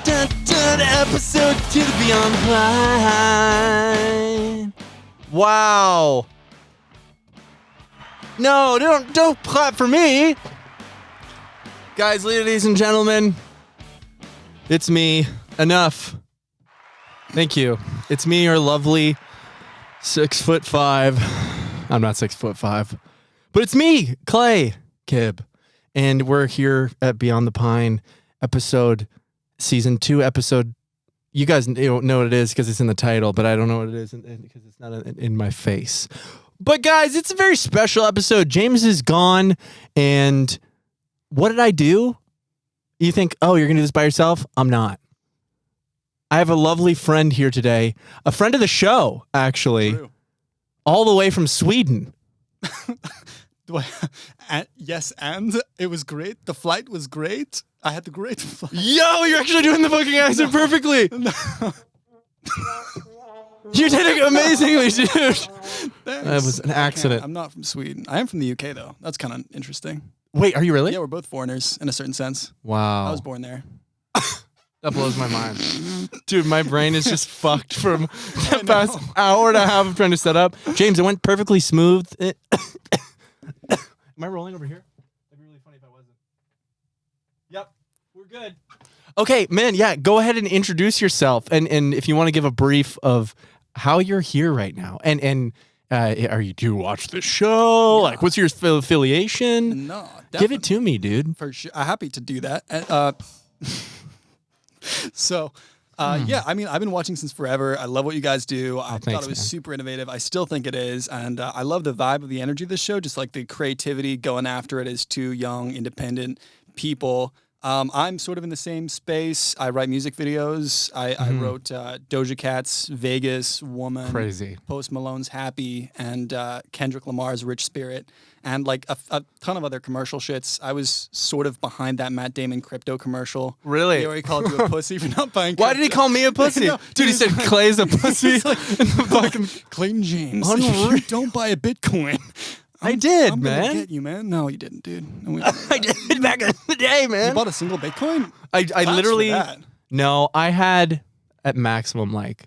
Dun, dun, episode 2 Beyond Line. Wow. No, don't clap for me. Guys, ladies and gentlemen, it's me. Enough. Thank you. It's me, your lovely 6'5". I'm not 6'5", but it's me, Clay Kib, and we're here at Beyond the Pine, season 2 episode. You guys don't know what it is because it's in the title, but I don't know what it is because it's not in my face. But guys, it's a very special episode. James is gone, and what did I do? You think, oh, you're going to do this by yourself? I'm not. I have a lovely friend here today, a friend of the show, actually, True. all the way from Sweden. Yes, and it was great. The flight was great. I had the great flight. Yo, you're actually doing the fucking accent perfectly. No. You did it amazingly, dude. Thanks. That was an accident. I'm not from Sweden. I am from the UK, though. That's kind of interesting. Wait, are you really? Yeah, we're both foreigners in a certain sense. Wow. I was born there. That blows my mind. Dude, my brain is just fucked from the past hour and a half of trying to set up. James, it went perfectly smooth. Am I rolling over here? That'd be really funny if I wasn't. Yep, we're good. Okay, man, yeah, go ahead and introduce yourself. And if you want to give a brief of how you're here right now. And do you watch the show? Yeah. Like, what's your affiliation? No, definitely. Give it to me, dude. For sure. I'm happy to do that. Yeah, I mean, I've been watching since forever. I love what you guys do. I thought it was super innovative. I still think it is. And I love the vibe of the energy of this show, just like the creativity going after it as two young, independent people. I'm sort of in the same space. I write music videos. I wrote DOJA CAT'S, Vegas, Woman. Crazy. Post Malone's Happy, and Kendrick Lamar's Rich Spirit, and like a ton of other commercial shits. I was sort of behind that Matt Damon crypto commercial. Really? Where he called you a pussy for not buying Why did he call me a pussy? No, Dude, he said Clay's a pussy. Like, fucking Clayton James. Unreal. Don't buy a Bitcoin. I did, I'm man. gonna get you, man. No, you didn't, dude. I did back in the day, man. You bought a single Bitcoin? I Claps literally, for that. no, I had at maximum like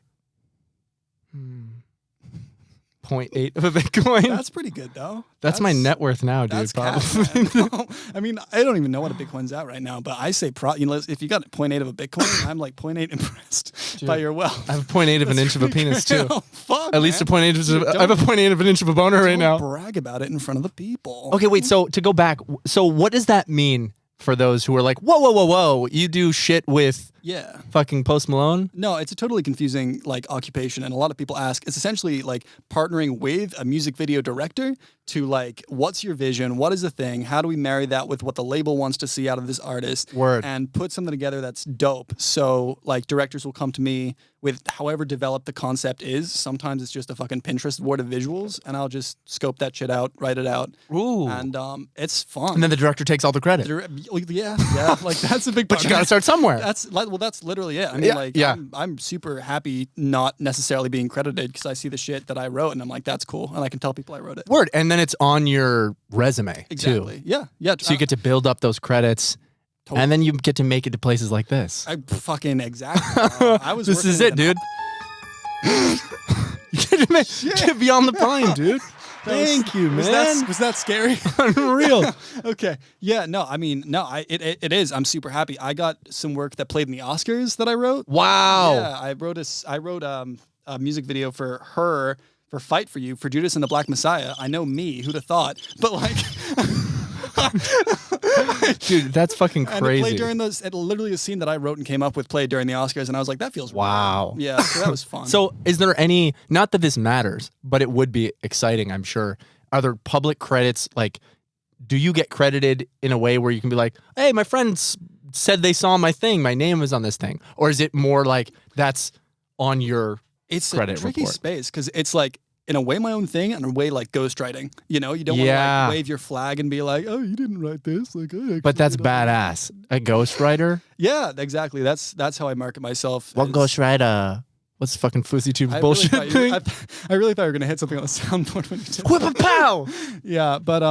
0.8 of a Bitcoin. That's pretty good, though. That's my net worth now, dude. That's Probably. cash, man. No, I mean, I don't even know what a Bitcoin's at right now, but I say, if you got 0.8 of a Bitcoin, I'm like 0.8 impressed by your wealth. I have 0.8 of an inch of a penis too. Oh, fuck, At least a man. 0.8 I have a 0.8 of an inch of a boner right now. Brag about it in front of the people. Okay, wait. So to go back, so what does that mean for those who are like, whoa? You do shit with Yeah. fucking Post Malone? No, it's a totally confusing like occupation, and a lot of people ask. It's essentially like partnering with a music video director to like, what's your vision? What is the thing? How do we marry that with what the label wants to see out of this artist? Word. And put something together that's dope. So like directors will come to me with however developed the concept is. Sometimes it's just a fucking Pinterest board of visuals, and I'll just scope that shit out, write it out. Ooh. And it's fun. And then the director takes all the credit. Yeah, like that's a big part. But you got to start somewhere. That's literally it. I mean, Yeah. I'm super happy not necessarily being credited because I see the shit that I wrote and I'm like, that's cool, and I can tell people I wrote it. Word. And then it's on your resume Exactly. too. Yeah. So you get to build up those credits, Totally. and then you get to make it to places like this. I fucking exactly. I was. This working is with it, dude. Get Beyond the Pine, dude. Thank you, man. Was that scary? Unreal. Okay. Yeah. No. I mean, no. It is. I'm super happy. I got some work that played in the Oscars that I wrote. Wow. Yeah. I wrote a music video for her for "Fight for You" for Judas and the Black Messiah. I know me. Who'd have thought? But like. Dude, that's fucking And it crazy. played during literally a scene that I wrote and came up with played during the Oscars, and I was like, that feels Wow. right. Yeah, so that was fun. So is there any, not that this matters, but it would be exciting, I'm sure. Are there public credits? Like, do you get credited in a way where you can be like, hey, my friends said they saw my thing, my name was on this thing? Or is it more like that's on your it's credit a tricky report? space because it's like, in a way, my own thing, and in a way, like ghostwriting. You know, you don't want to Yeah. like wave your flag and be like, "Oh, you didn't write this." Like, But that's badass. A ghostwriter? Yeah, exactly. That's how I market myself. What as- ghostwriter? What's fucking Fousey Tube's I bullshit really thought you thing? were- I really thought you were gonna hit something on the soundboard when you did. Whip-a-pow! Yeah, but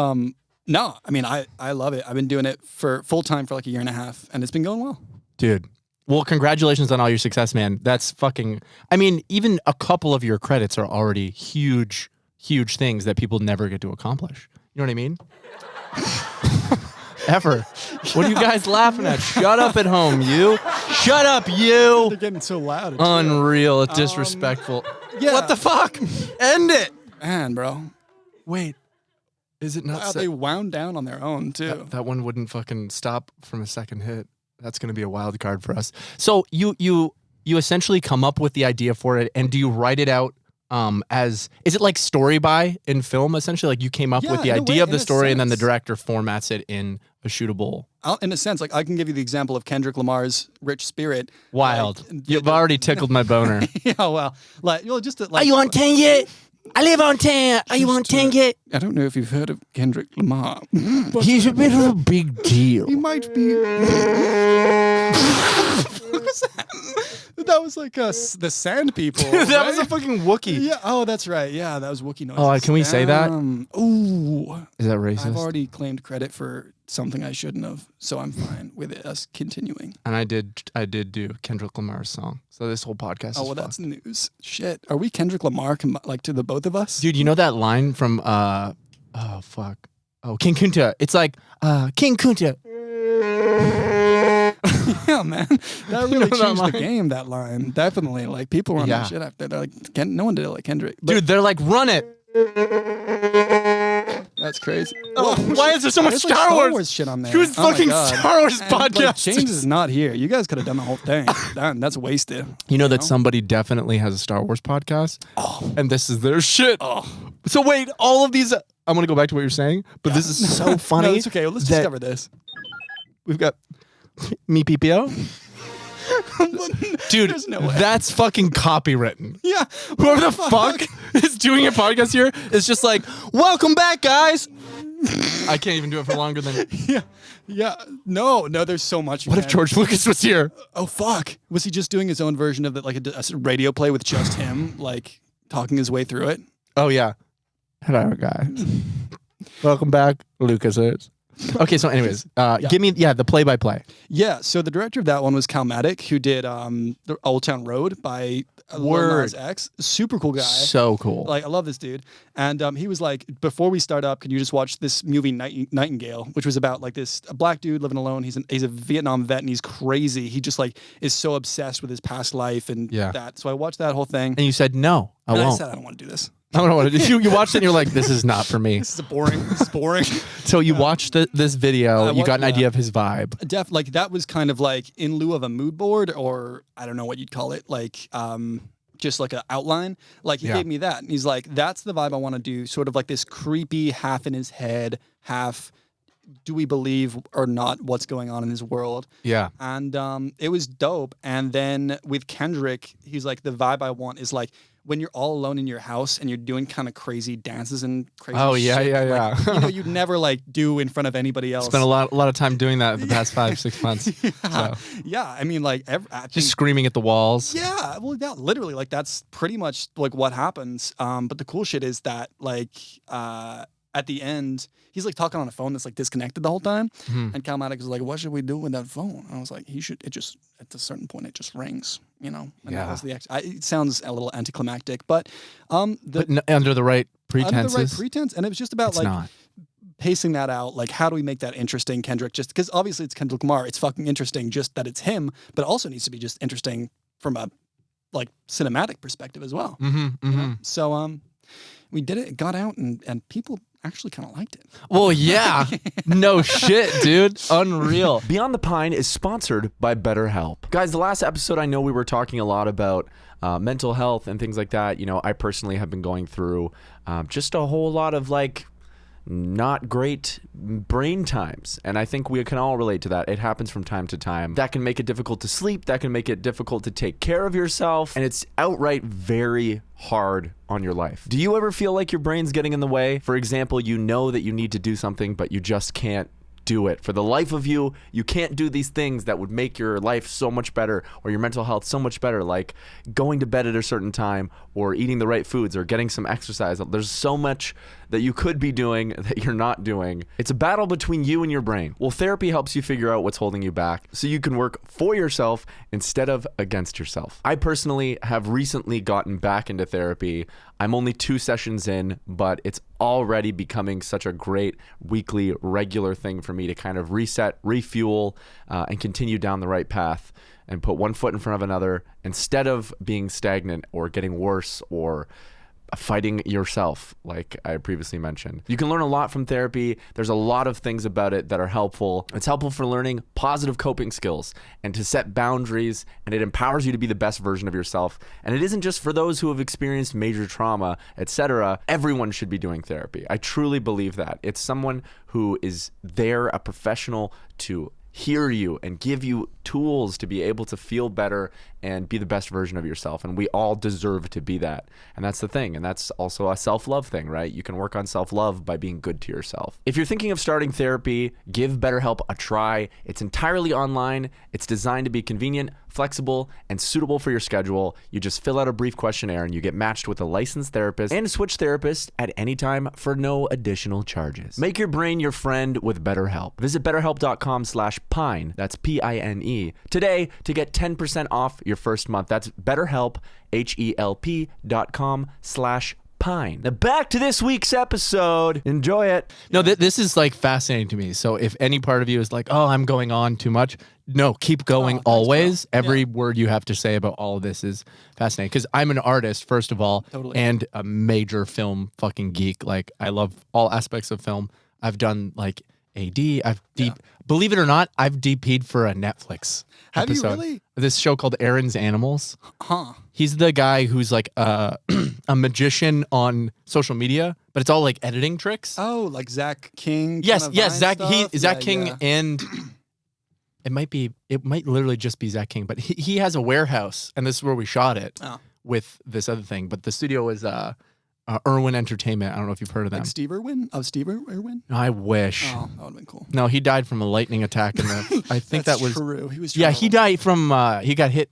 no, I mean, I love it. I've been doing it for full time for like a year and a half, and it's been going well. Dude, Well, congratulations on all your success, man. That's fucking, I mean, even a couple of your credits are already huge, huge things that people never get to accomplish. You know what I mean? Ever. What are you guys laughing at? Shut up at home, you. Shut up, you. They're getting so loud. Unreal. Disrespectful. Yeah. What the fuck? End it. Man, bro. Wait. Is it not? Wow, they wound down on their own, too. That one wouldn't fucking stop from a second hit. That's going to be a wild card for us. So you essentially come up with the idea for it, and do you write it out as, is it like story by in film, essentially? Like you came up with the idea of the story, and then the director formats it in a shootable. In a sense, like I can give you the example of Kendrick Lamar's Rich Spirit. Wild. You've already tickled my boner. Yeah, well, like, just to, like, are you on 10 yet? I live on 10. Are you on 10 yet? I don't know if you've heard of Kendrick Lamar. But he's a bit of a big deal. He might be. What was that? That was like the Sand People. That was a fucking Wookiee. Yeah. Oh, that's right. Yeah, that was Wookiee noise. Oh, can we say that? Ooh. Is that racist? I've already claimed credit for something I shouldn't have, so I'm fine with us continuing. And I did do Kendrick Lamar's song. So this whole podcast is that's news. Shit. Are we Kendrick Lamar like to the both of us? Dude, you know that line from King Kunta? It's like King Kunta. Yeah, man. That really changed the game, that line. Definitely. Like people were on that shit after. They're like, no one did it like Kendrick. But dude, they're like, run it. That's crazy. Oh, why is there so much Star Wars shit on there? Who's fucking Star Wars podcast? Like, James is not here. You guys could have done the whole thing. That's wasted. You know that somebody definitely has a Star Wars podcast? And this is their shit. So wait, all of these, I'm going to go back to what you're saying, but this is so funny. No, it's okay. Well, let's discover this. We've got me PPO. Dude, no way. That's fucking copywritten. Yeah. Whoever the fuck is doing a podcast here is just like, welcome back, guys. I can't even do it for longer than... Yeah. No, there's so much. What if George Lucas was here? Oh, fuck. Was he just doing his own version of it, like a radio play with just him, like talking his way through it? Oh, yeah. Hello, guys. Welcome back, Lucas is. Okay, so anyways, give me the play-by-play. Yeah, so the director of that one was Cal Maddock, who did the Old Town Road by Lil Nas X. Super cool guy. So cool. Like, I love this dude. And he was like, before we start up, can you just watch this movie Nightingale, which was about like a black dude living alone. He's a Vietnam vet and he's crazy. He just like is so obsessed with his past life and that. So I watched that whole thing. And you said, no, I won't. I said, I don't want to do this. I don't know what it is. You watched it and you're like, this is not for me. This is boring. This is boring. So you watched this video. You got an idea of his vibe. Like that was kind of like in lieu of a mood board, or I don't know what you'd call it. Like just like an outline. Like he gave me that. And he's like, that's the vibe I want to do. Sort of like this creepy, half in his head, half do we believe or not what's going on in his world. Yeah. And it was dope. And then with Kendrick, he's like, the vibe I want is like, when you're all alone in your house and you're doing kind of crazy dances and crazy shit, like, you know, you'd never like do in front of anybody else. Spent a lot of time doing that the past 5-6 months. Yeah, I mean, like just screaming at the walls. Yeah, well, yeah, literally, like that's pretty much like what happens. But the cool shit is that like at the end, he's like talking on a phone that's like disconnected the whole time. And Cal Maddox is like, what should we do with that phone? And I was like, it just, at a certain point, it just rings, you know? And that was the it sounds a little anticlimactic, but under the right pretenses. Under the right pretense. And it was just about pacing that out. Like, how do we make that interesting, Kendrick? Just because obviously it's Kendrick Lamar. It's fucking interesting just that it's him, but it also needs to be just interesting from a like cinematic perspective as well. You know? So we did it got out and people actually kind of liked it. Well, yeah. No shit, dude. Unreal. Beyond the Pine is sponsored by BetterHelp. Guys, the last episode, I know we were talking a lot about mental health and things like that. You know, I personally have been going through just a whole lot of like not great brain times. And I think we can all relate to that. It happens from time to time. That can make it difficult to sleep. That can make it difficult to take care of yourself. And it's outright very hard on your life. Do you ever feel like your brain's getting in the way? For example, you know that you need to do something, but you just can't do it. For the life of you, you can't do these things that would make your life so much better or your mental health so much better, like going to bed at a certain time or eating the right foods or getting some exercise. There's so much that you could be doing that you're not doing. It's a battle between you and your brain. Well, therapy helps you figure out what's holding you back so you can work for yourself instead of against yourself. I personally have recently gotten back into therapy. I'm only 2 sessions in, but it's already becoming such a great weekly, regular thing for me to kind of reset, refuel, and continue down the right path and put one foot in front of another instead of being stagnant or getting worse or fighting yourself, like I previously mentioned. You can learn a lot from therapy. There's a lot of things about it that are helpful. It's helpful for learning positive coping skills and to set boundaries, and it empowers you to be the best version of yourself. And it isn't just for those who have experienced major trauma, etc. Everyone should be doing therapy. I truly believe that. It's someone who is there, a professional, to hear you and give you tools to be able to feel better and be the best version of yourself. And we all deserve to be that. And that's the thing. And that's also a self-love thing, right? You can work on self-love by being good to yourself. If you're thinking of starting therapy, give BetterHelp a try. It's entirely online. It's designed to be convenient, flexible, and suitable for your schedule. You just fill out a brief questionnaire and you get matched with a licensed therapist and switch therapists at any time for no additional charges. Make your brain your friend with BetterHelp. Visit betterhelp.com/pine, that's P-I-N-E, today to get 10% off your first month. That's BetterHelp, HELP.com/pine. Now back to this week's episode. Enjoy it. No, this is like fascinating to me. So if any part of you is like, oh, I'm going on too much, no, keep going always. Every word you have to say about all of this is fascinating because I'm an artist, first of all, and a major film fucking geek. Like, I love all aspects of film. I've done like AD. Believe it or not, I've DP'd for a Netflix episode. Have you really? This show called Aaron's Animals. Huh. He's the guy who's like a magician on social media, but it's all like editing tricks. Oh, like Zach King. Yes, kind of Zach. Vine stuff? Zach King, and it might literally just be Zach King, but he has a warehouse, and this is where we shot it with this other thing. But the studio is Irwin Entertainment. I don't know if you've heard of them. Like Steve Irwin? Of Steve Irwin? I wish. Oh, that would have been cool. No, he died from a lightning attack in the. I think that was true. He was. Yeah, he died from. He got hit.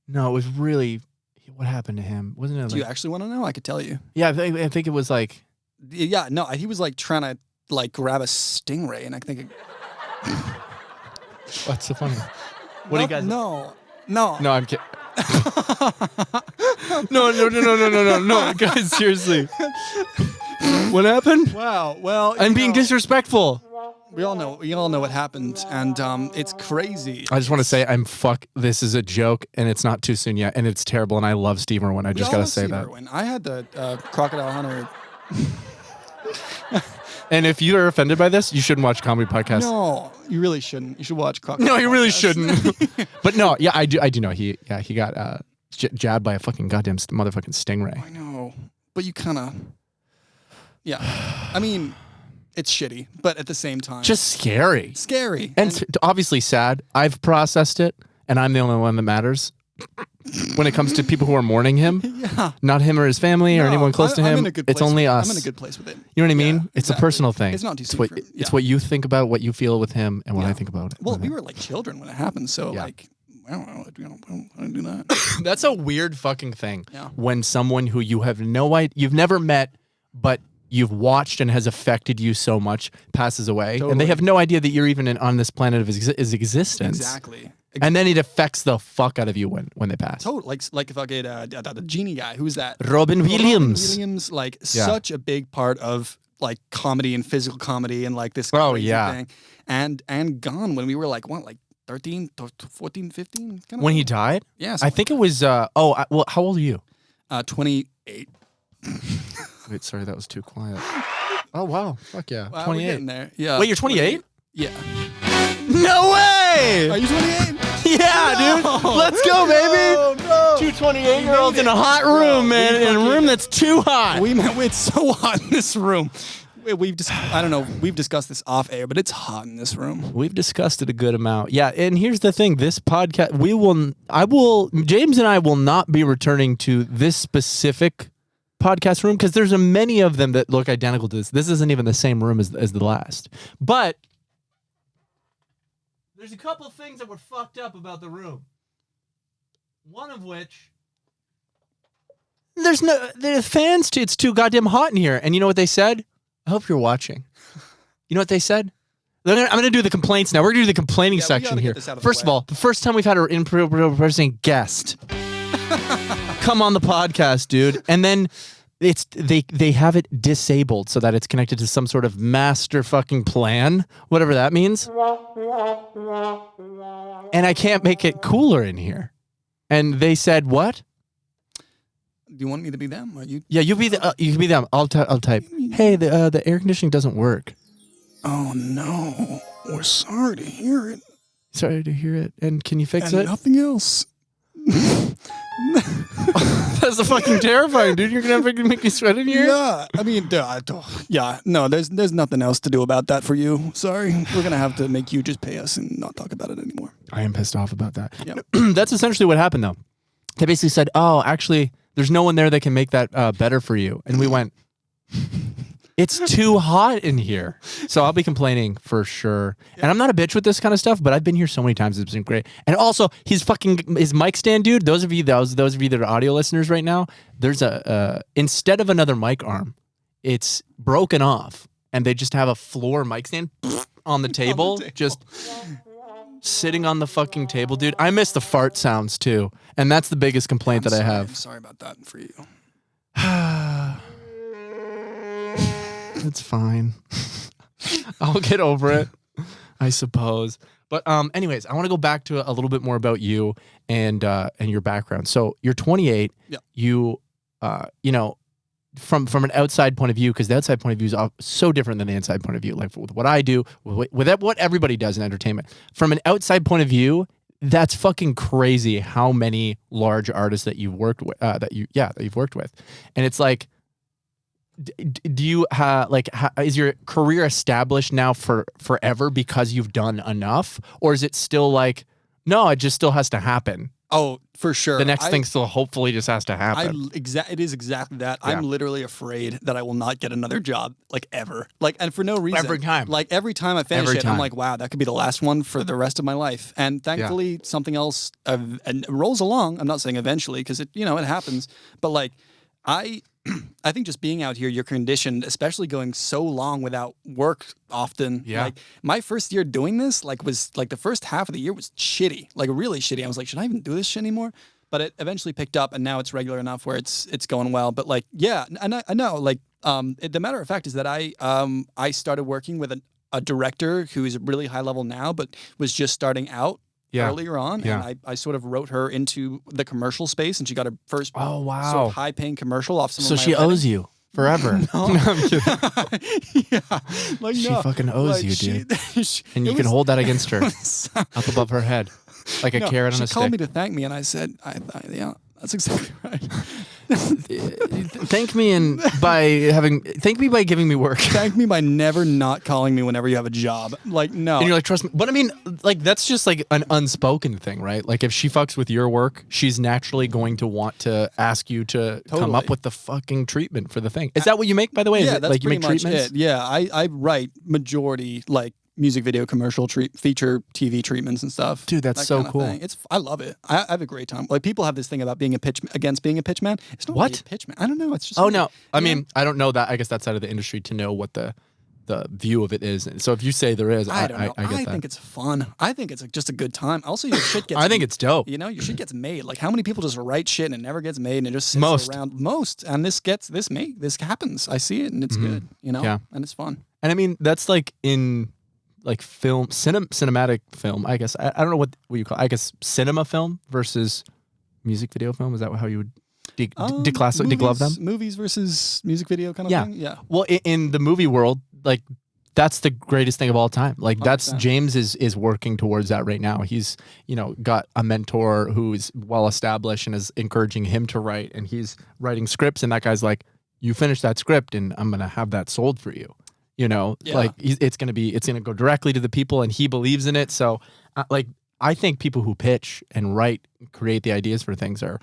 No, it was really. What happened to him? Wasn't it? Like, do you actually want to know? I could tell you. Yeah, I think it was like. Yeah, no, he was like trying to like grab a stingray, and I think. What's so funny? What do you guys? No, I'm kidding. No, guys, seriously. What happened? Wow. Well, I'm being disrespectful. We all know what happened, and it's crazy. I just want to say this is a joke, and it's not too soon yet, and it's terrible, and I love Steve Irwin. I just got to say that. Irwin. I had the Crocodile Hunter. And if you are offended by this, you shouldn't watch comedy podcasts. No, you really shouldn't. You should watch Crocodile. No, you really shouldn't. But no, yeah, I do know he got jabbed by a fucking goddamn motherfucking stingray. I know, but you kind of, yeah. I mean, it's shitty, but at the same time, just scary. Scary, and obviously sad. I've processed it, and I'm the only one that matters. When it comes to people who are mourning him, not him or his family or anyone close to him, I'm in a good place it's only us. I'm in a good place with it. You know what I mean? It's a personal thing. It's not too sweet. It's what you think about, what you feel with him, and what I think about it. Well, we were like children when it happened, so like, I don't know, I don't do that. That's a weird fucking thing. Yeah. When someone who you have no idea, you've never met, but you've watched and has affected you so much passes away, and they have no idea that you're even on this planet of his existence. Exactly. And then it affects the fuck out of you when they pass. Totally. Like if I get the genie guy, who's that? Robin Williams. Such a big part of like comedy and physical comedy and like this crazy thing. And gone when we were like 13, 14, 15? When he died? Yeah. I think it was, how old are you? 28. Wait, sorry, that was too quiet. Oh, wow. Fuck yeah. Wow, 28. we're getting there. Yeah. Wait, you're 28? Yeah. No way! Are you 28? Yeah, dude. Let's go, baby. No. 2 28-year-olds in a hot room, man. In a room that's too hot. It's so hot in this room. We've discussed this off air, but it's hot in this room. We've discussed it a good amount. Yeah, and here's the thing. This podcast, James and I will not be returning to this specific podcast room because there's many of them that look identical to this. This isn't even the same room as the last. But there's a couple of things that were fucked up about the room. One of which There's no the fans. It's too goddamn hot in here. And you know what they said? I hope you're watching. You know what they said? I'm going to do the complaints now. We're going to do the complaining section here. First of all, the first time we've had our in-person guest come on the podcast, dude, and then they have it disabled so that it's connected to some sort of master fucking plan, whatever that means. And I can't make it cooler in here. And they said what? Do you want me to be them? Or you? Yeah, you can be them. I'll type. Hey, the air conditioning doesn't work. Oh no, we're sorry to hear it. Sorry to hear it. And can you fix it? Nothing else. That's fucking terrifying, dude. You're gonna make me sweat in here. Yeah, I mean, yeah. No, there's nothing else to do about that for you. Sorry, we're gonna have to make you just pay us and not talk about it anymore. I am pissed off about that. Yep. That's essentially what happened, though. They basically said, "Oh, actually, there's no one there that can make that better for you," and we went. It's too hot in here. So I'll be complaining for sure. Yeah. And I'm not a bitch with this kind of stuff, but I've been here so many times. It's been great. And also, his mic stand, dude, those of you that are audio listeners right now, there's instead of another mic arm, it's broken off. And they just have a floor mic stand on the table. Just sitting on the fucking table, dude. I miss the fart sounds too. And that's the biggest complaint that I have. I'm sorry about that for you. It's fine. I'll get over it, I suppose. But anyways, I want to go back to a little bit more about you and your background. So you're 28. Yeah. You from an outside point of view, because the outside point of view is so different than the inside point of view. Like with what I do, with what everybody does in entertainment. From an outside point of view, that's fucking crazy how many large artists that you've worked with. That you've worked with, and it's like. Do you is your career established now for forever because you've done enough, or is it still like no, it just still has to happen? Oh, for sure. The next thing still hopefully just has to happen. It is exactly that. Yeah. I'm literally afraid that I will not get another job like ever. Like, and for no reason. Every time. Like every time I finish it, I'm like, wow, that could be the last one for the rest of my life. And thankfully something else and rolls along. I'm not saying eventually because it happens, but like I think just being out here, you're conditioned, especially going so long without work often. Yeah. Like my first year doing this, was the first half of the year was shitty, like really shitty. I was like, should I even do this shit anymore? But it eventually picked up, and now it's regular enough where it's going well. But like, yeah, and I know, like, the matter of fact is that I started working with a director who is really high level now, but was just starting out. Yeah. Earlier on, Yeah. and I sort of wrote her into the commercial space, and she got her first Oh wow! sort of high-paying commercial off some So of my she writing. owes you forever. No. No, I'm kidding. Yeah, like She no, fucking owes like you, she- dude. And you it can was- hold that against her up above her head, like a No, carrot on she a called stick. me to thank me, and I said, yeah, that's exactly right. Thank me by giving me work. Thank me by never not calling me whenever you have a job. Like, no. And you're like, trust me. But I mean, like, that's just like an unspoken thing, right? Like, if she fucks with your work, she's naturally going to want to ask you to come Totally. up with the fucking treatment for the thing. Is that what you make, by the way? Is Yeah, it that's like you pretty make much treatments? it. Yeah, I write majority, like, music video, commercial, feature TV treatments and stuff. Dude, that's that so kind of cool. thing. I love it. I have a great time. Like, people have this thing about being against being a pitch man. It's not What? really a pitch man. I don't know. It's just Oh, me. no. I Yeah. mean, I don't know that. I guess that side of the industry to know what the view of it is. So if you say there is, I don't know. I get that. think it's fun. I think it's just a good time. Also, your shit gets. I think it's dope. You know, your shit gets made. Like, how many people just write shit and it never gets made and it just sits Most. around? Most. And this happens. I see it and it's good. You know, Yeah. and it's fun. And I mean, that's like in like film, cinematic film, I guess. I don't know what you call it. I guess cinema film versus music video film. Is that how you would deglove them? Movies versus music video kind of Yeah. thing. Yeah. Well, in the movie world, like that's the greatest thing of all time. Like that's 100%. James is working towards that right now. He's, got a mentor who's well established and is encouraging him to write, and he's writing scripts, and that guy's like, you finish that script and I'm going to have that sold for you. Yeah. Like it's going to go directly to the people, and he believes in it. So I think people who pitch and write, create the ideas for things are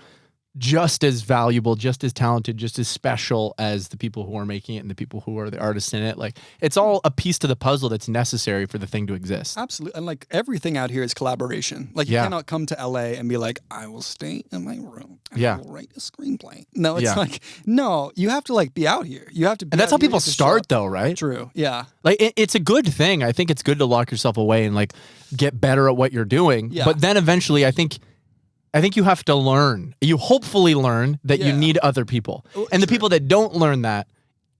just as valuable, just as talented, just as special as the people who are making it and the people who are the artists in it. Like, it's all a piece to the puzzle that's necessary for the thing to exist. Absolutely. And like everything out here is collaboration. Like, you cannot come to LA and be like, I will stay in my room and I will write a screenplay. No, it's like, no, you have to like be out here. You have to be And that's how people start though, right? True. Yeah. Like, it's a good thing. I think it's good to lock yourself away and like get better at what you're doing. Yeah. But then eventually I think you have to learn. You hopefully learn that you need other people. And the people that don't learn that,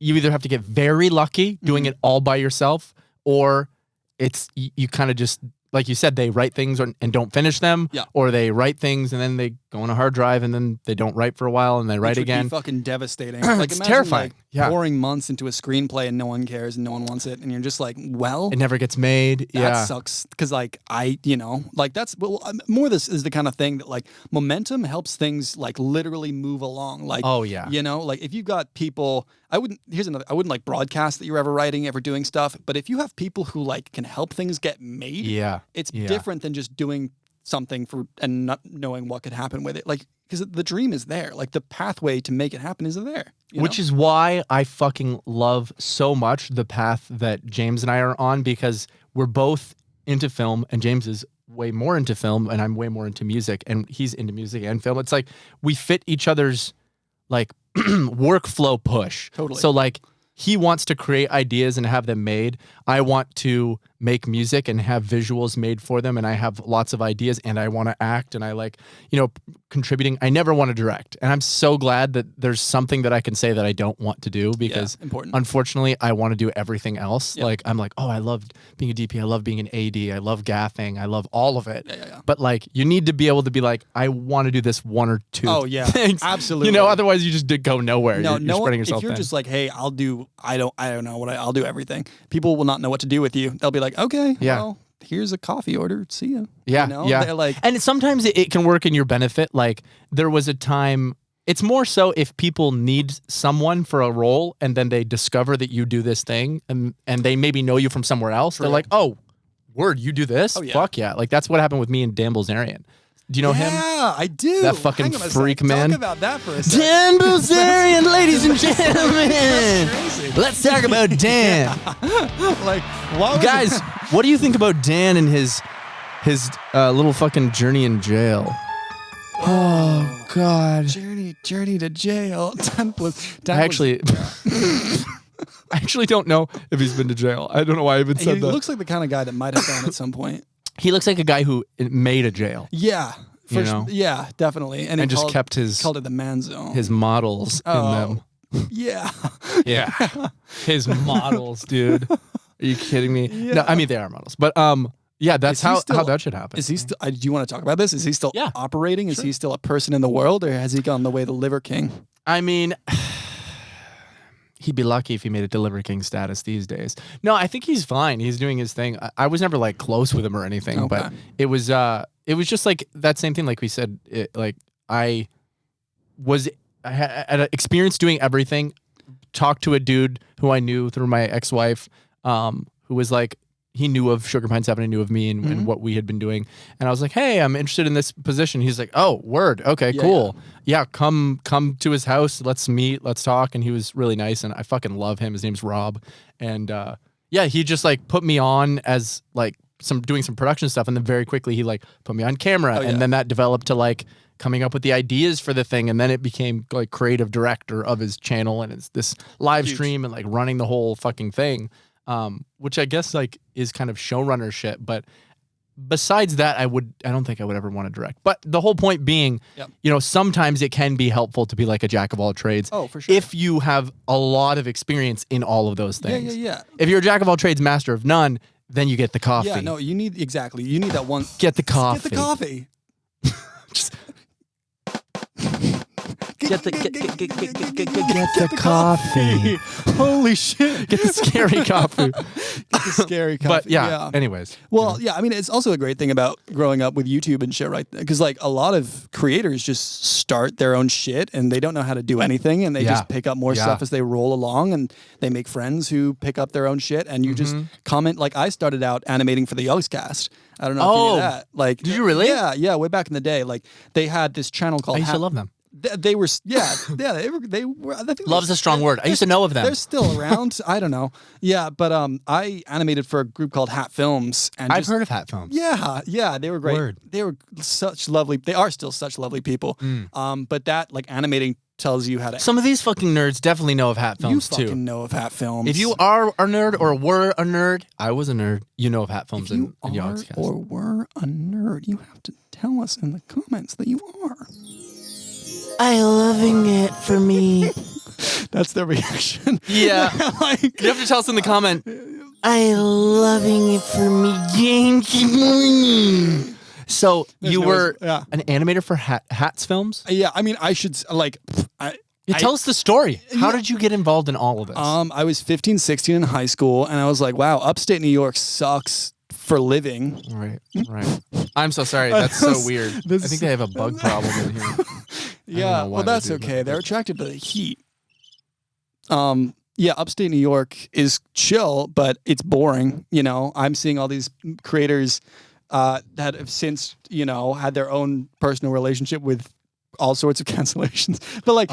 you either have to get very lucky doing it all by yourself, or it's you kind of just, like you said, they write things and don't finish them, or they write things and then they go on a hard drive and then they don't write for a while and they write again. Be fucking devastating. Like, it's terrifying. Like, pouring months into a screenplay and no one cares and no one wants it, and you're just like, well, it never gets made. That sucks. Because like like that's more. This is the kind of thing that like momentum helps things like literally move along. Like, like if you've got people, I wouldn't like broadcast that you're ever writing, ever doing stuff. But if you have people who like can help things get made, it's different than just doing something and not knowing what could happen with it. Like, because the dream is there. Like, the pathway to make it happen is there. Which is why I fucking love so much the path that James and I are on, because we're both into film, and James is way more into film and I'm way more into music, and he's into music and film. It's like we fit each other's like workflow push. Totally. So like, he wants to create ideas and have them made. I want to make music and have visuals made for them, and I have lots of ideas, and I want to act, and I like, contributing. I never want to direct, and I'm so glad that there's something that I can say that I don't want to do, because unfortunately I want to do everything else. Like, I'm like, oh, I love being a DP, I love being an AD, I love gaffing, I love all of it. But like, you need to be able to be like, I want to do this one or two things. Absolutely. Otherwise you just did go nowhere. No, you're spreading yourself if you're thin. just like, hey, I don't know I'll do everything. People will not know what to do with you. They'll be like, okay, well, here's a coffee order. See ya. Yeah. They're like, and sometimes it can work in your benefit. Like, there was a time, it's more so if people need someone for a role and then they discover that you do this thing and they maybe know you from somewhere else. They're like, oh, word, you do this? Fuck yeah. Like, that's what happened with me and Dan Bilzerian. Do you know him? Yeah, I do. That fucking freak, man. Talk about that for a second. Dan Bilzerian, ladies and gentlemen. Let's talk about Dan. Like, guys, what do you think about Dan and his little fucking journey in jail? Oh God. Journey to jail. I actually don't know if he's been to jail. I don't know why I even said that. He looks like the kind of guy that might have gone at some point. He looks like a guy who made a jail. Yeah. Yeah, definitely. And just kept called it the man zone. His models in them. Yeah. Yeah. His models, dude. Are you kidding me? Yeah. No, I mean, they are models. But that's how that should happen. Is he still, do you want to talk about this? Is he still operating? Is he still a person in the world, or has he gone the way of the Liver King? I mean, he'd be lucky if he made it to Liver King status these days. No, I think he's fine. He's doing his thing. I was never like close with him or anything, but it was just like that same thing. Like we said, I had an experience doing everything. Talked to a dude who I knew through my ex-wife, who was like, he knew of Sugar Pine 7 and knew of me and what we had been doing. And I was like, hey, I'm interested in this position. He's like, oh, word. Okay, cool. Yeah, come to his house. Let's meet. Let's talk. And he was really nice. And I fucking love him. His name's Rob. And he just like put me on as like doing some production stuff. And then very quickly he like put me on camera. And then that developed to like coming up with the ideas for the thing. And then it became like creative director of his channel. And it's this live stream and like running the whole fucking thing. Which I guess like is kind of showrunner shit, but besides that, I don't think I would ever want to direct. But the whole point being, sometimes it can be helpful to be like a jack of all trades. Oh, for sure. If you have a lot of experience in all of those things. Yeah. If you're a jack of all trades, master of none, then you get the coffee. Yeah, no, you need that one. Get the coffee. Get the coffee. Just Get the coffee. Holy shit. Get the scary coffee. Get the scary coffee. But yeah. Anyways. Well, I mean, it's also a great thing about growing up with YouTube and shit, right? Because like a lot of creators just start their own shit and they don't know how to do anything, and they just pick up more stuff as they roll along, and they make friends who pick up their own shit, and you just comment. Like, I started out animating for the DOJA CAT'S. I don't know if you knew that. Like, did you really? Yeah, way back in the day. Like, they had this channel called I used to love them. They were, they were. I think Love's a strong word. I used to know of them. They're still around. I don't know. Yeah, but I animated for a group called Hat Films, and I've heard of Hat Films. Yeah, they were great. Word. They were such lovely. They are still such lovely people. But that like animating tells you how to. Some of these fucking nerds definitely know of Hat Films too. You fucking know of Hat Films. If you are a nerd or were a nerd, I was a nerd. You know of Hat Films. If you and are or were a nerd, you have to tell us in the comments that you are. I loving it for me. That's their reaction. Yeah. Like, you have to tell us in the comment. I loving it for me. Good morning. So you were an animator for Hats Films? Yeah, I mean, I should like. Tell us the story. How did you get involved in all of this? I was 15, 16 in high school, and I was like, wow, upstate New York sucks for living. Right. I'm so sorry. That's so weird. I think they have a bug problem in here. Yeah, well, that's okay. They're attracted to the heat. Yeah, upstate New York is chill, but it's boring. You know, I'm seeing all these creators that have since, you know, had their own personal relationship with all sorts of cancellations. But like,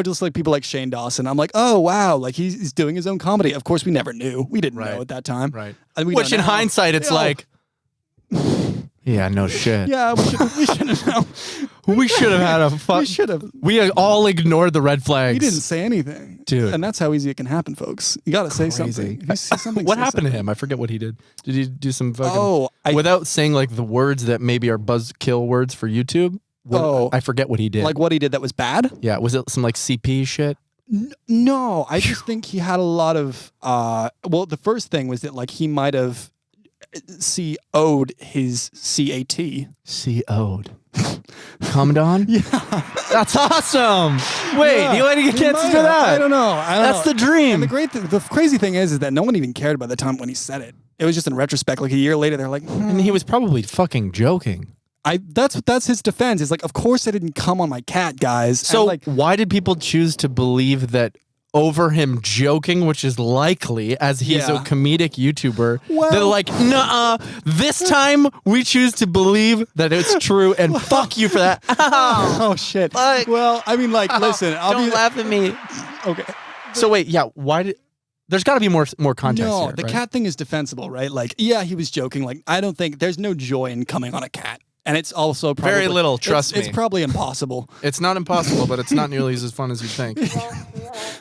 just like people like Shane Dawson. I'm like, oh, wow, like he's doing his own comedy. Of course, we never knew. We didn't know at that time. Right. Which in hindsight, it's like, yeah, no shit. Yeah, we should have known. We should have had a fuck. We should have. We all ignored the red flags. He didn't say anything, dude. And that's how easy it can happen, folks. You got to say something. If you see something. What happened to him? I forget what he did. Did he do some fucking? Oh, without saying like the words that maybe are buzzkill words for YouTube. I forget what he did. Like what he did that was bad? Yeah, was it some like CP shit? No, I just think he had a lot of. Well, the first thing was that like he might have CO'd his CAT. CO'd. Commandant? Yeah. That's awesome. Wait, do you want to get canceled for that? I don't know. That's the dream. And the crazy thing is that no one even cared by the time when he said it. It was just in retrospect, like a year later, they're like, and he was probably fucking joking. That's his defense. It's like, of course I didn't come on my cat, guys. So why did people choose to believe that over him joking, which is likely as he's a comedic YouTuber? Well, they're like, nuh-uh, this time we choose to believe that it's true and fuck you for that. Oh shit. Well, I mean, like, listen. Don't laugh at me. Okay. So wait, there's got to be more context No, here, the right? cat thing is defensible, right? Like, yeah, he was joking. Like, I don't think there's no joy in coming on a cat. And it's also probably... Very little, trust me. It's probably impossible. It's not impossible, but it's not nearly as fun as you think.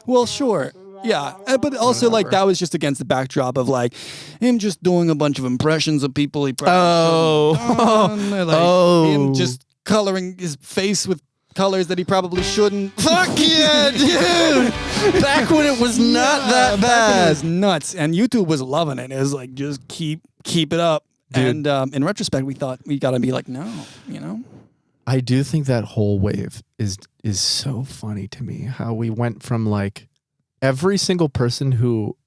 Well, sure. Yeah. But also, like, that was just against the backdrop of, like, him just doing a bunch of impressions of people he probably shouldn't have done. Him just coloring his face with colors that he probably shouldn't. Fuck yeah, dude! Back when it was not that bad. It was nuts. And YouTube was loving it. It was like, just keep it up. Dude. And in retrospect, we thought we got to be like, no, you know? I do think that whole wave is so funny to me. How we went from like every single person who,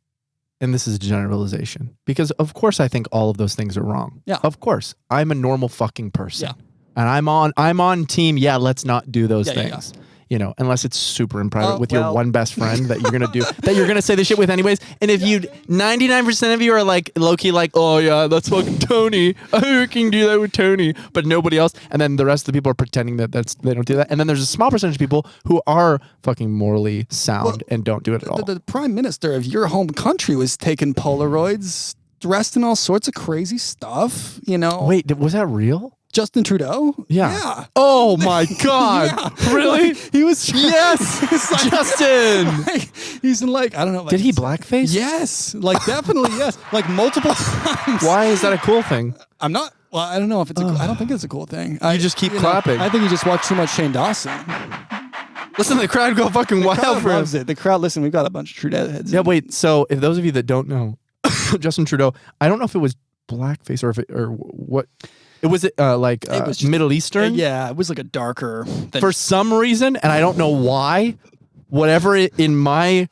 and this is a generalization, because of course I think all of those things are wrong. Yeah. Of course. I'm a normal fucking person. Yeah. And I'm on team, let's not do those things. Yeah. You know, unless it's super in private with your one best friend that you're going to do, that you're going to say this shit with anyways. And if 99% of you are like low-key like, oh yeah, that's fucking Tony. I can do that with Tony, but nobody else. And then the rest of the people are pretending that they don't do that. And then there's a small percentage of people who are fucking morally sound and don't do it at all. The prime minister of your home country was taking Polaroids, dressed in all sorts of crazy stuff, you know. Wait, was that real? Justin Trudeau? Yeah. Oh my God. Yeah. Really? Like, he was. Yes. Like, Justin. He's in like, I don't know. Like, did he blackface? Yes. Like definitely yes. Like multiple times. Why is that a cool thing? I'm not. Well, I don't know if it's I don't think it's a cool thing. You just keep clapping. I think you just watch too much Shane Dawson. Listen, the crowd go fucking wild for loves it. The crowd, listen, we've got a bunch of Trudeau heads. Yeah, wait. So if those of you that don't know, Justin Trudeau, I don't know if it was blackface or what. It was just Middle Eastern. Yeah, it was like a darker. For some reason, and I don't know why. Whatever in my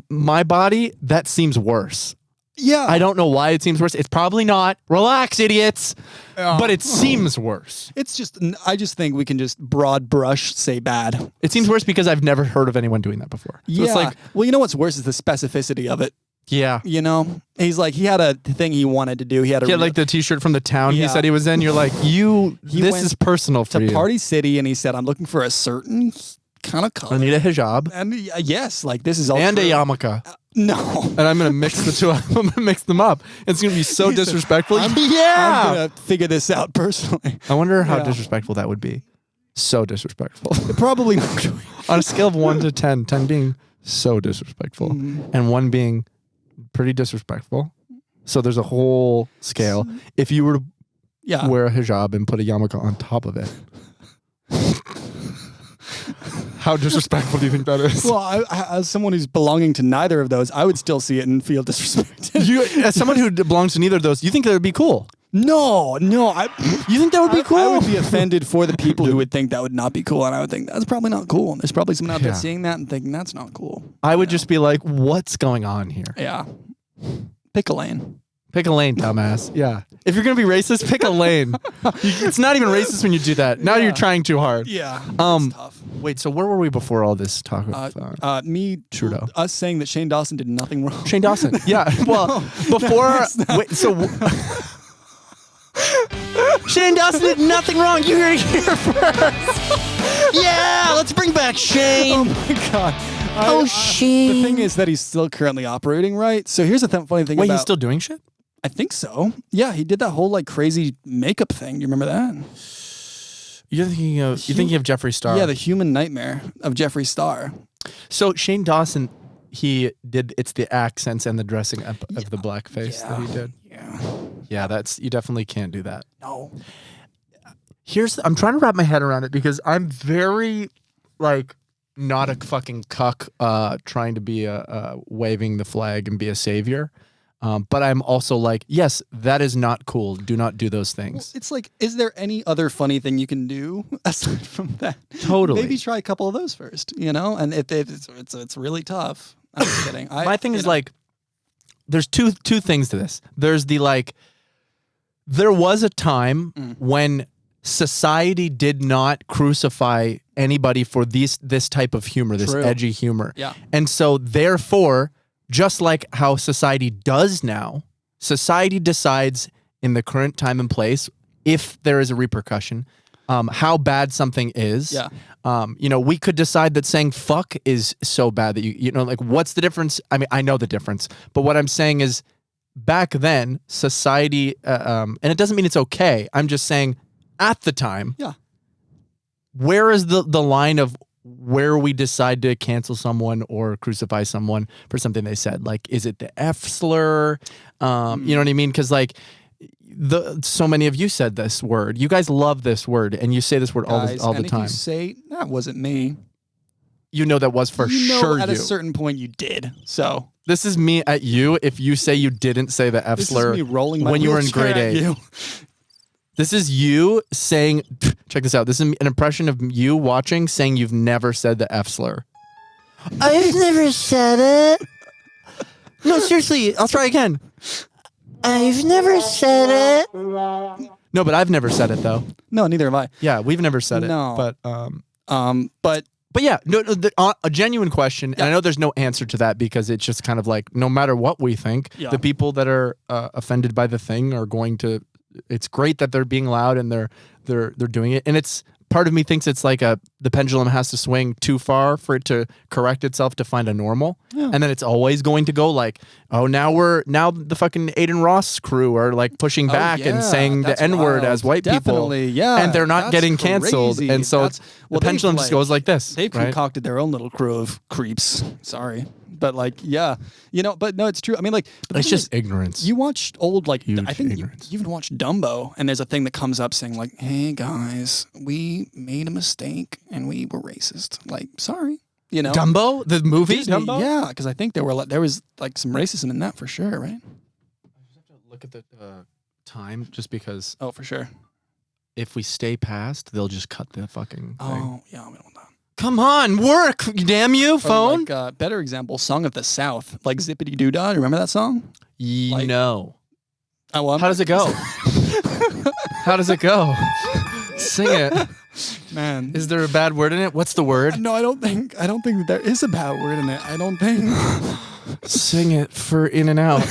body, that seems worse. Yeah, I don't know why it seems worse. It's probably not. Relax, idiots. But it seems worse. It's just. I just think we can just broad brush say bad. It seems worse because I've never heard of anyone doing that before. So yeah. it's like, well, you know what's worse is the specificity of it. Yeah. You know, he's like, he had a thing he wanted to do. He had like the t-shirt from the town he said he was in. You're like, this is personal for you. To Party City, and he said, I'm looking for a certain kind of color. I need a hijab. And yes, like this is all and true. a yarmulke. No. And I'm going to mix the two. I'm going to mix them up. It's going to be so disrespectful. I'm going to figure this out personally. I wonder how disrespectful that would be. So disrespectful. Probably not. On a scale of 1 to 10, 10 being so disrespectful and 1 being pretty disrespectful. So there's a whole scale. If you were to wear a hijab and put a yarmulke on top of it, how disrespectful do you think that is? Well, I, as someone who's belonging to neither of those, I would still see it and feel disrespected. As someone who belongs to neither of those, you think that would be cool? No. You think that would be cool? I would be offended for the people who would think that would not be cool, and I would think that's probably not cool. There's probably someone out there seeing that and thinking that's not cool. I would just be like, what's going on here? Yeah. Pick a lane. Pick a lane, dumbass. Yeah. If you're going to be racist, pick a lane. It's not even racist when you do that. Now you're trying too hard. Yeah. That's tough. Wait, so where were we before all this talk of Trudeau? Us saying that Shane Dawson did nothing wrong. Shane Dawson. Yeah. Well, before... Wait, so... Shane Dawson did nothing wrong. You heard it here first. Yeah, let's bring back Shane. Oh my God. Shane. The thing is that he's still currently operating, right? So here's the funny thing. Wait, he's still doing shit? I think so. Yeah, he did that whole like crazy makeup thing. Do you remember that? You're thinking of Jeffree Star. Yeah, the human nightmare of Jeffree Star. So Shane Dawson, it's the accents and the dressing up of the blackface that he did. Yeah, you definitely can't do that. No. I'm trying to wrap my head around it because I'm very like not a fucking cuck trying to be waving the flag and be a savior. But I'm also like, yes, that is not cool. Do not do those things. Well, it's like, is there any other funny thing you can do aside from that? Totally. Maybe try a couple of those first, you know? And if it's really tough. I'm just kidding. My thing is like, there's two things to this. There's the like, there was a time when society did not crucify anybody for this type of humor, this edgy humor. Yeah. And so therefore, just like how society does now, society decides in the current time and place, if there is a repercussion, how bad something is. Yeah. We could decide that saying fuck is so bad that like what's the difference? I mean, I know the difference, but what I'm saying is back then society, and it doesn't mean it's okay. I'm just saying at the time, where is the line of where we decide to cancel someone or crucify someone for something they said? Like, is it the F slur? You know what I mean? Because like so many of you said this word. You guys love this word, and you say this word all the time. If you say that wasn't me, you know that was for sure you. At a certain point, you did. So this is me at you. If you say you didn't say the F slur when you were in grade 8. This is you saying, check this out. This is an impression of you watching saying you've never said the F slur. I've never said it. No, seriously, I'll try again. I've never said it. No, but I've never said it though. No, neither have I. Yeah, we've never said it. No. But yeah, a genuine question, and I know there's no answer to that because it's just kind of like no matter what we think, the people that are offended by the thing are going to. It's great that they're being loud and they're doing it, and it's part of me thinks it's like the pendulum has to swing too far for it to correct itself to find a normal, and then it's always going to go like, oh, now the fucking Aiden Ross crew are like pushing back and saying the N-word as white people, and they're not getting canceled, crazy. And so the pendulum just goes like this. They've concocted their own little crew of creeps. Sorry. But like, but no, it's true. I mean, like, it's just ignorance. You watched old, like, huge I think you ignorance. even watched Dumbo, and there's a thing that comes up saying like, hey guys, we made a mistake and we were racist. Like, sorry, Dumbo, the movie, Disney, Dumbo. Yeah, because I think there was like some racism in that for sure, right? I just have to look at the time, just because. Oh, for sure. If we stay past, they'll just cut the fucking thing. Oh, yeah, we don't want that. Come on, work, damn you, phone. Like, better example, Song of the South, like Zippity Doo Dah. Remember that song? No. How does it go? How does it go? Sing it. Man, Is there a bad word in it? What's the word? no, I don't think there is a bad word in it. I don't think. Sing it for In and Out.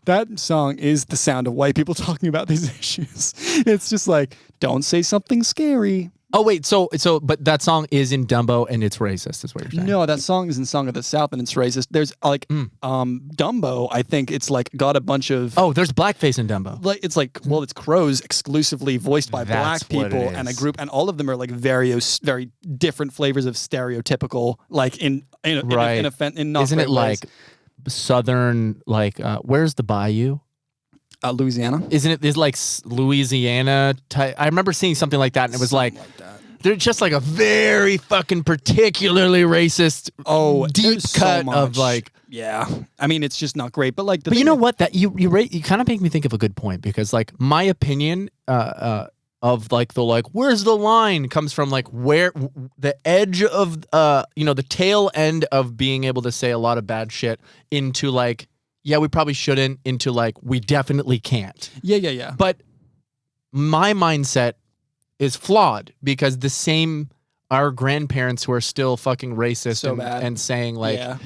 That song is the sound of white people talking about these issues. It's just like, don't say something scary. Oh wait, so but that song is in Dumbo and it's racist, is what you're saying? No, that song is in Song of the South and it's racist. There's like Dumbo, I think it's like got a bunch of there's blackface in Dumbo. like it's like it's crows exclusively voiced by That's black what it people and a is. group, and all of them are like very different flavors of stereotypical, like in Right. in not Isn't great it like southern, like where's the bayou? Louisiana? Isn't it? Is like Louisiana type? I remember seeing something like that, and it was like that. they're just like a very fucking particularly racist, deep there's so cut of much. like. Yeah, I mean it's just not great, but like But you know what? That you kind of make me think of a good point, because like my opinion of like the like where's the line comes from like where the edge of the tail end of being able to say a lot of bad shit into like, yeah, we probably shouldn't, into like, we definitely can't. Yeah. But my mindset is flawed, because our grandparents who are still fucking racist So bad. and saying like, Yeah.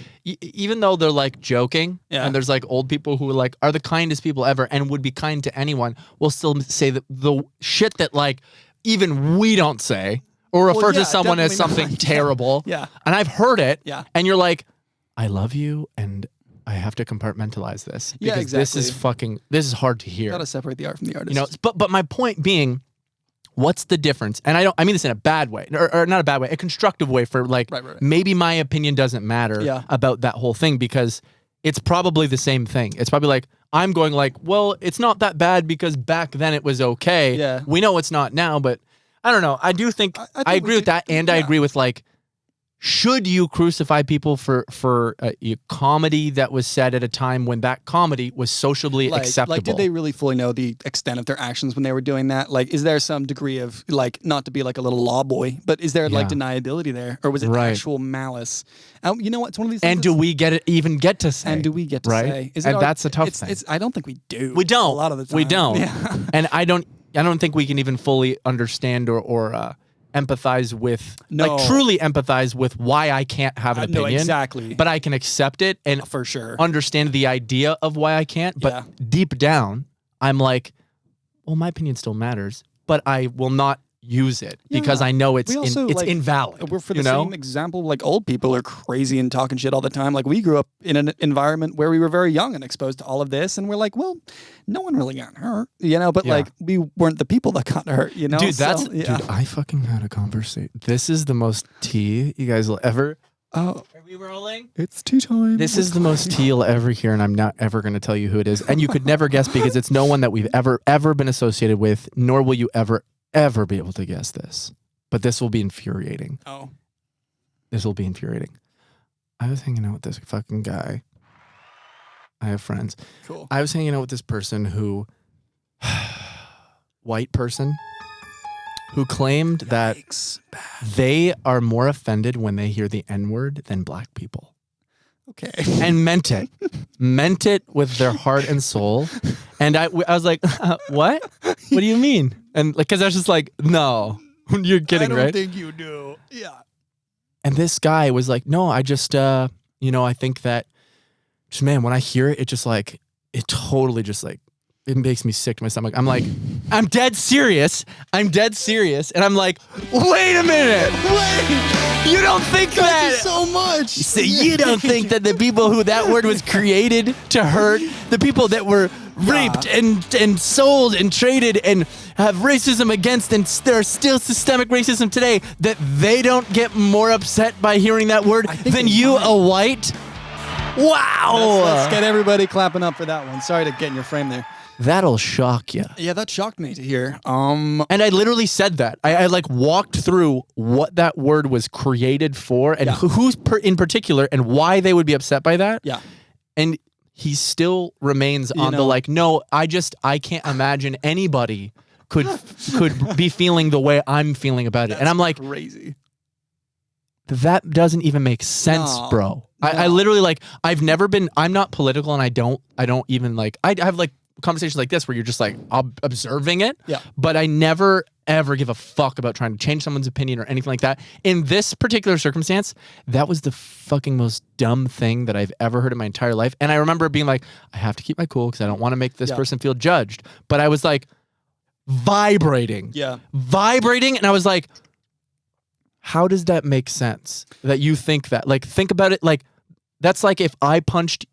even though they're like joking, Yeah. and there's like old people who like are the kindest people ever and would be kind to anyone, will still say the shit that like even we don't say, or refer to someone as definitely something not. terrible. Yeah. And I've heard it. Yeah. And you're like, I love you, and I have to compartmentalize this, Yeah, because this exactly. is hard to hear. Gotta separate the art from the artist. But my point being, what's the difference? And I mean this in a bad way, or not a bad way, a constructive way, for like, Right. maybe my opinion doesn't matter about that whole thing, because it's probably the same thing. It's probably like, I'm going like, well, it's not that bad because back then it was okay. Yeah. We know it's not now, but I don't know. I do think, I agree with that, and I agree with like, should you crucify people for a comedy that was said at a time when that comedy was socially acceptable? Like, did they really fully know the extent of their actions when they were doing that? Like, is there some degree of, like, not to be like a little law boy, but is there like deniability there? Or was it actual malice? You know what? It's one of these things. And do we even get to say? And do we get to say? Is and it that's a tough thing. I don't think we do. We don't. A lot of the time. We don't. Yeah. And I don't think we can even fully understand or empathize with, like truly empathize with why I can't have an opinion. No, exactly. But I can accept it and for sure understand the idea of why I can't. But deep down, I'm like, well, my opinion still matters, but I will not use it because I know it's invalid. We're for the same example, like old people are crazy and talking shit all the time. Like we grew up in an environment where we were very young and exposed to all of this, and we're like, well, no one really got hurt, but like we weren't the people that got hurt, Dude, dude, I fucking had a conversation. This is the most tea you guys will ever. Oh, are we rolling? It's tea time. This is the most tea you'll ever hear, and I'm not ever going to tell you who it is, and you could never guess because it's no one that we've ever been associated with, nor will you ever be able to guess this. But this will be infuriating. Oh. This will be infuriating. I was hanging out with this fucking guy. I have friends. Cool. I was hanging out with this person who, white person, who claimed that they are more offended when they hear the N-word than black people. Okay. And meant it. Meant it with their heart and soul. And I was like, what? What do you mean? And like, because I was just like, no, you're kidding, right? I don't think you do. Yeah. And this guy was like, no, I just, I think that, just man, when I hear it, it just like, it totally just like, it makes me sick to my stomach. I'm like, I'm dead serious. And I'm like, wait a minute. Wait. You don't think that. So much. So you don't think that the people who that word was created to hurt, the people that were raped and sold and traded and have racism against, and there's still systemic racism today, that they don't get more upset by hearing that word than you, a white? Wow. Let's get everybody clapping up for that one. Sorry to get in your frame there. That'll shock you. Yeah, that shocked me to hear. And I literally said that. I like walked through what that word was created for and who's in particular and why they would be upset by that. Yeah. And he still remains on the like, no, I can't imagine anybody could be feeling the way I'm feeling about it. And I'm like, crazy. That doesn't even make sense, bro. I literally like, I'm not political, and I don't even like, I have like conversations like this where you're just like observing it. Yeah. But I never ever give a fuck about trying to change someone's opinion or anything like that. In this particular circumstance, that was the fucking most dumb thing that I've ever heard in my entire life. And I remember being like, I have to keep my cool because I don't want to make this person feel judged. But I was like vibrating. Yeah. Vibrating. And I was like, how does that make sense that you think that? Like, think about it. Like, that's like if I punched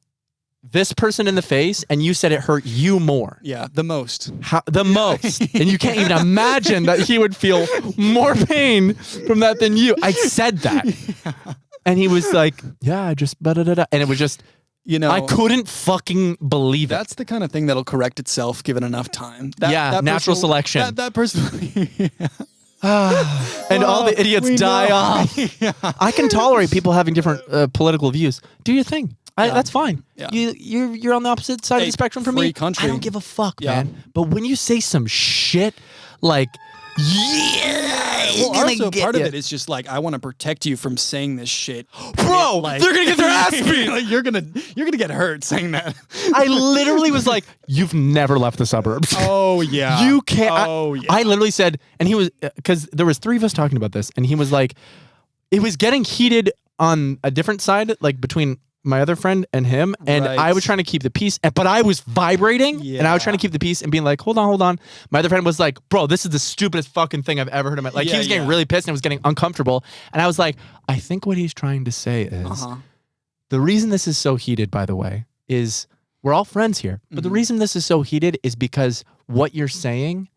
this person in the face and you said it hurt you more. Yeah, the most. The most. And you can't even imagine that he would feel more pain from that than you. I said that. Yeah. And he was like, yeah, I just da-da-da-da. And it was just, I couldn't fucking believe it. That's the kind of thing that'll correct itself given enough time. Natural selection. That person. And all the idiots die off. Yeah. I can tolerate people having different political views. Do your thing. That's fine. Yeah. You're on the opposite side of the spectrum from me. Country. I don't give a fuck, man. But when you say some shit like, well, also part of it is just like, I want to protect you from saying this shit, bro. Like, they're gonna get their ass beat. Like, you're gonna get hurt saying that. I literally was like, you've never left the suburbs. Oh yeah, you can't. I literally said, and he was, because there was 3 of us talking about this, and he was like, it was getting heated on a different side, like between my other friend and him, and I was trying to keep the peace, but I was vibrating, and I was trying to keep the peace and being like, hold on. My other friend was like, bro, this is the stupidest fucking thing I've ever heard in my life. Like, he was getting really pissed and was getting uncomfortable, and I was like, I think what he's trying to say is, the reason this is so heated, by the way, is we're all friends here, but the reason this is so heated is because what you're saying,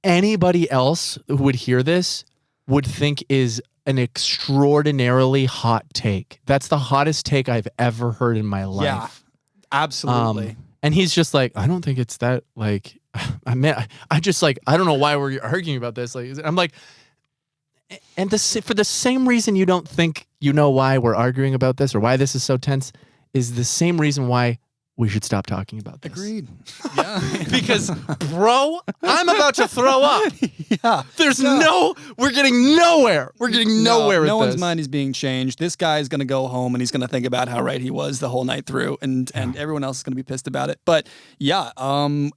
anybody else who would hear this would think is an extraordinarily hot take. That's the hottest take I've ever heard in my life. Yeah, absolutely. And he's just like, I don't think it's that, like, I just like, I don't know why we're arguing about this. Like, I'm like, and for the same reason you don't think you know why we're arguing about this or why this is so tense is the same reason why we should stop talking about this. Agreed. Yeah. Because, bro, I'm about to throw up. Yeah. We're getting nowhere. We're getting nowhere with this. No one's mind is being changed. This guy is going to go home and he's going to think about how right he was the whole night through, and everyone else is going to be pissed about it. But yeah,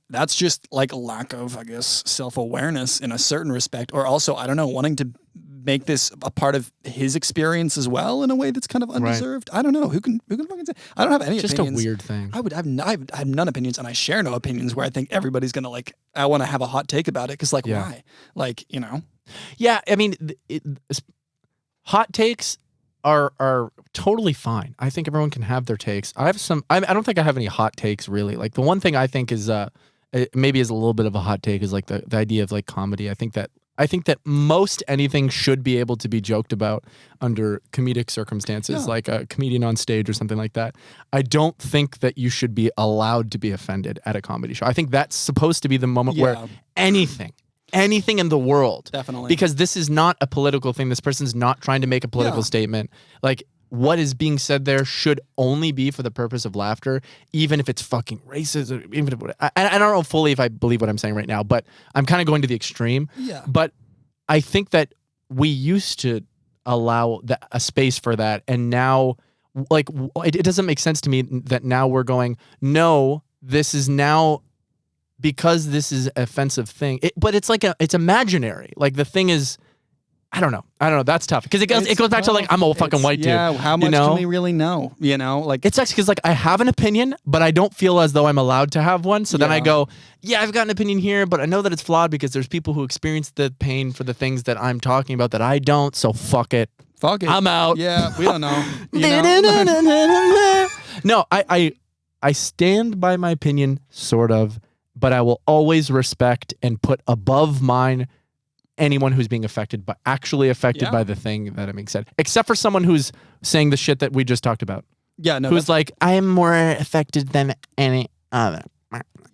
that's just like a lack of, I guess, self-awareness in a certain respect, or also, I don't know, wanting to make this a part of his experience as well in a way that's kind of undeserved. I don't know. Who can fucking say? I don't have any opinions. Just a weird thing. I have none opinions, and I share no opinions where I think everybody's going to like, I want to have a hot take about it. Cause like, why? Like, Yeah. I mean, hot takes are totally fine. I think everyone can have their takes. I have some, I don't think I have any hot takes really. Like the one thing I think is, maybe is a little bit of a hot take is like the idea of like comedy. I think that most anything should be able to be joked about under comedic circumstances, like a comedian on stage or something like that. I don't think that you should be allowed to be offended at a comedy show. I think that's supposed to be the moment where anything in the world, definitely, because this is not a political thing. This person's not trying to make a political statement. Like, what is being said there should only be for the purpose of laughter, even if it's fucking racist. Even if, I don't know fully if I believe what I'm saying right now, but I'm kind of going to the extreme. Yeah. But I think that we used to allow a space for that, and now, like, it doesn't make sense to me that now we're going, no, this is now, because this is an offensive thing. But it's like it's imaginary. Like, the thing is, I don't know. That's tough because it goes back to like, I'm a fucking white dude. Yeah. How much can we really know? Like, it sucks because like I have an opinion, but I don't feel as though I'm allowed to have one. So then I go, yeah, I've got an opinion here, but I know that it's flawed because there's people who experience the pain for the things that I'm talking about that I don't. So fuck it. I'm out. Yeah. We don't know. No, I stand by my opinion, sort of, but I will always respect and put above mine anyone who's being affected by by the thing that I'm being said, except for someone who's saying the shit that we just talked about. Yeah, no. Who's like, I am more affected than any other.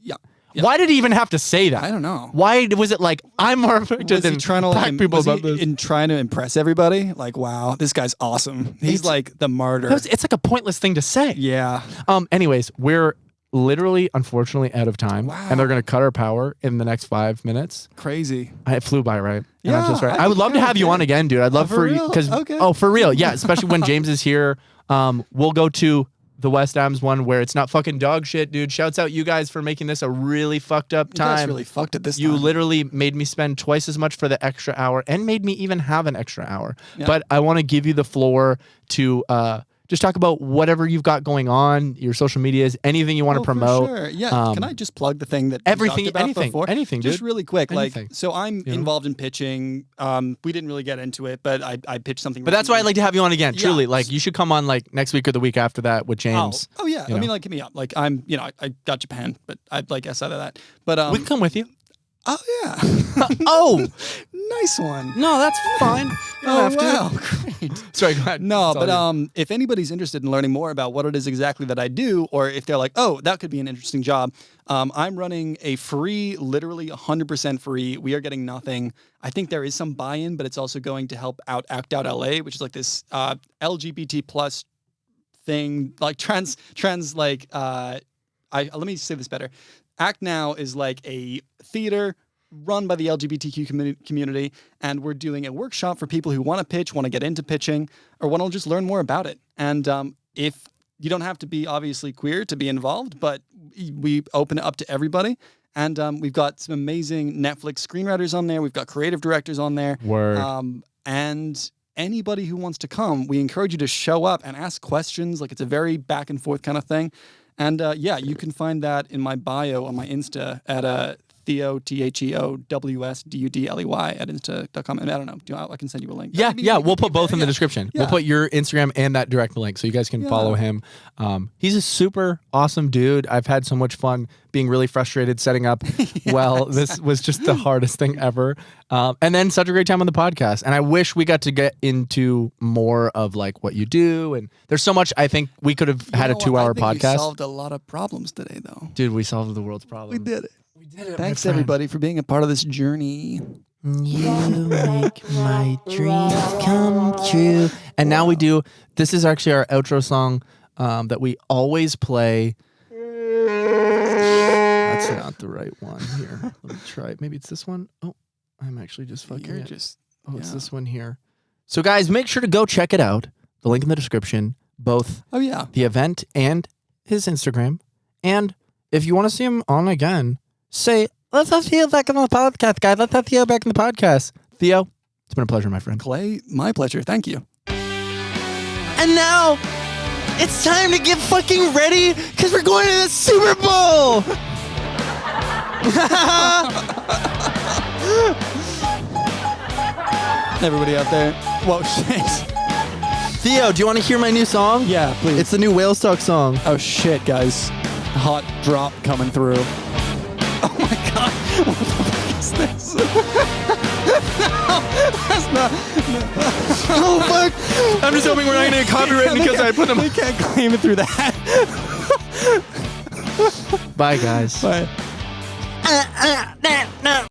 Yeah. Why did he even have to say that? I don't know. Why was it like, I'm more affected than black people about this? In trying to impress everybody? Like, wow, this guy's awesome. He's like the martyr. It's like a pointless thing to say. Yeah. Anyways, we're literally, unfortunately, out of time. Wow. And they're going to cut our power in the next 5 minutes. Crazy. It flew by, right? Yeah. I'm just right. I would love to have you on again, dude. I'd love for you. Okay. Oh, for real. Yeah. Especially when James is here. We'll go to the West Adams one where it's not fucking dog shit, dude. Shouts out you guys for making this a really fucked up time. You guys really fucked it this time. You literally made me spend twice as much for the extra hour and made me even have an extra hour. Yeah. But I want to give you the floor to just talk about whatever you've got going on, your social medias, anything you want to promote. For sure. Yeah. Can I just plug the thing that everything, we talked about before? Anything, just dude. really quick. Anything. Like, so I'm involved in pitching. We didn't really get into it, but I pitched something. But that's why I'd like to have you on again. Truly, like you should come on like next week or the week after that with James. Oh yeah. I mean, like, hit me up. Like, I'm, I got Japan, but I'd like outside of that. But we can come with you. Oh yeah. Oh, nice one. No, that's fine. Wow, great. Sorry, go ahead. No, but if anybody's interested in learning more about what it is exactly that I do, or if they're like, oh, that could be an interesting job, I'm running a free, literally 100% free. We are getting nothing. I think there is some buy-in, but it's also going to help out Act Out LA, which is like this LGBT plus thing, like trans like. Let me say this better. Act Now is like a theater run by the LGBTQ community, and we're doing a workshop for people who want to pitch, want to get into pitching, or want to just learn more about it. And if you don't have to be obviously queer to be involved, but we open it up to everybody. And we've got some amazing Netflix screenwriters on there. We've got creative directors on there. Word. And anybody who wants to come, we encourage you to show up and ask questions. Like, it's a very back and forth kind of thing. And yeah, you can find that in my bio on my Insta at Theo, TheoWSDUDLEY at Insta.com. And I don't know. I can send you a link. Yeah. We'll put both in the description. Yeah. We'll put your Instagram and that direct link so you guys can follow him. He's a super awesome dude. I've had so much fun being really frustrated setting up. Well, this was just the hardest thing ever. And then such a great time on the podcast. And I wish we got to get into more of like what you do. And there's so much. I think we could have had a 2-hour podcast. We solved a lot of problems today, though. Dude, we solved the world's problems. We did it. Thanks, everybody, for being a part of this journey. You make my dreams come true. And now we do. This is actually our outro song that we always play. That's not the right one here. Let me try it. Maybe it's this one. Oh, I'm actually just fucking it. It's this one here. So, guys, make sure to go check it out. The link in the description. Both the event and his Instagram. And if you want to see him on again, say, let's have Theo back on the podcast, guys. Let's have Theo back in the podcast. Theo, it's been a pleasure, my friend. Clay, my pleasure. Thank you. And now, it's time to get fucking ready because we're going to the Super Bowl. Everybody out there. Whoa, shit. Theo, do you want to hear my new song? Yeah, please. It's the new Whale Stock song. Oh, shit, guys. Hot drop coming through. Oh my god, what the fuck is this? No, that's not. No. Oh fuck! I'm just hoping we're not gonna get copyrighted because I put them. We can't claim it through that. Bye, guys. Bye.